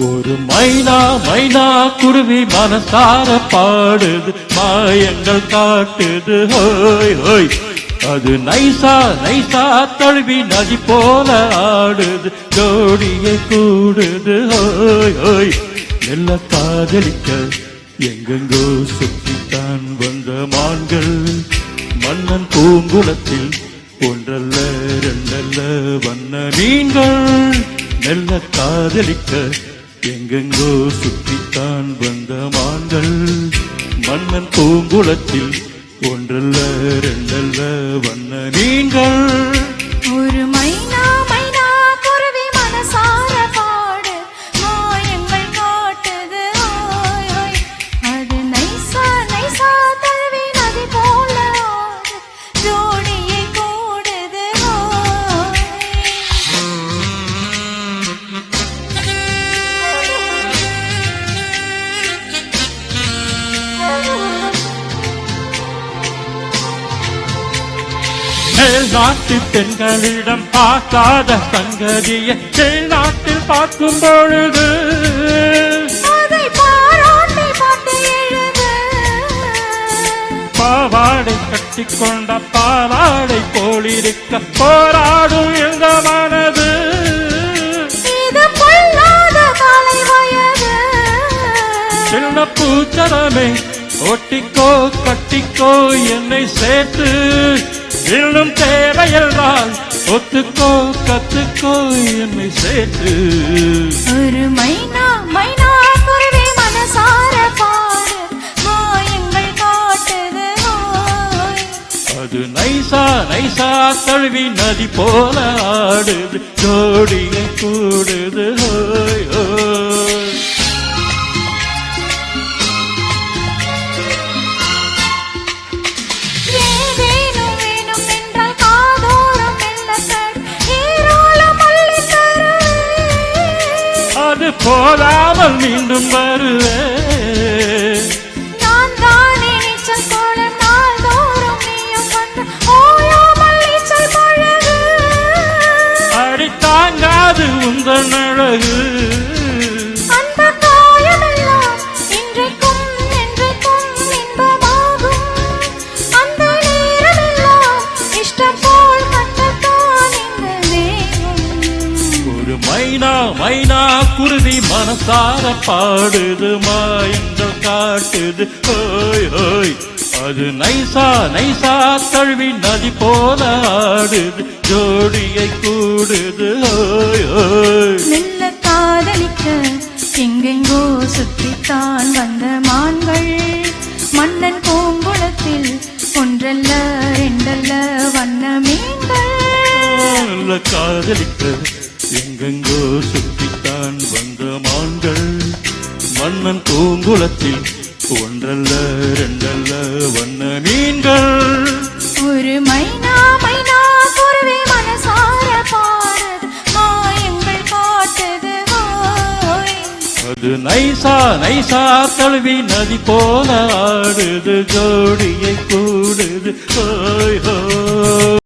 ஒரு மைனா மைனா குருவி மனசார பாடுது, மாயங்கள் காட்டுது ஹோய் ஹோய். அது நைசா நைசா தழுவி நதி போல ஆடுது, ஜோடியை கூடுது ஹோய் ஹோய். நல்ல காதலிக்க எங்கெங்கோ சுற்றித்தான் வந்த மான்கள், மன்னன் பூங்குளத்தில் ஒன்றல்ல ரெண்டல்ல வண்ண மீன்கள். நல்ல காதலிக்க எங்கெங்கோ சுற்றித்தான் வந்த மான்கள், மன்னன் பூங்குளத்தில் ஒன்றல்ல ரெண்டல்ல வண்ண மீன்கள். ஒரு மைனா மைனா குருவி மனசார பாடு, மாயங்கள் காட்டுது ஓய் ஓய். அது நைசா நைசா தழுவி நதி போல ஆடு, ஜோடியை கூடுது ஓய். மேல் நாட்டு பெண்களிடம் பார்க்காத சங்கதியை கீழ் நாட்டில் பார்க்கும் பொழுது, அதை பாராட்டி பாட்டு எழுது. பாவாடை கட்டிக்கொண்ட பாலாடை போலிருக்க போராடும் இந்த மனது. இது பொல்லாத காலை வயது, சின்ன பூச்சரமே ஒட்டிக்கோ கட்டிக்கோ என்னை சேர்த்து, இன்னும் தேவையென்றால் ஒத்துக்கோ கத்துக்கோ என்னை சேர்த்து. ஒரு மைனா மைனா குருவி மனசார பாடு, மாயங்கள் காட்டுது ஓய். அது நைசா நைசா தழுவி நதி போல ஆடுது, ஜோடியை கூடுது ஹோய் ஹோய். அது போதாமல் மீண்டும் வருவேன், நான் தானே நீச்சல் கோலம் நாள்தோறும் நீயும் வந்து ஓயாமல் நீச்சல் பழகு. அடி தாங்காது உந்தன் அழகு, அந்த காயமெல்லாம் இன்றைக்கும் என்றைக்கும் இன்பமாகும். அந்த நேரமெல்லாம் இஷ்டம் போல் கண்டத்தான் இந்த வேகம். ஒரு மைனா மைனா குருவி மனசார பாடுது, மாயங்கள் காட்டுது ஹோய் ஹோய். அது நைசா நைசா தழுவி நதி போல ஆடுது, ஜோடியை கூடுது ஹோய் ஹோய். மெல்ல காதலிக்க எங்கெங்கோ சுற்றித்தான் வந்த மான்கள், மன்னன் பூங்குளத்தில் ஒன்றல்ல ரெண்டல்ல வண்ண மீன்கள். நல்ல காதலிக்க எங்கெங்கோ சுற்றித்தான் வந்த மான்கள், மன்னன் பூங்குளத்தில் ஒன்றல்ல ரெண்டல்ல வண்ண மீன்கள். ஒரு மைனா மைனா குருவி மனசார பாடுது, மாயங்கள் காட்டுது ஓய். அது நைசா நைசா தழுவி நதி போல ஆடுது, ஜோடியை கூடுது ஹோய் ஹோய்.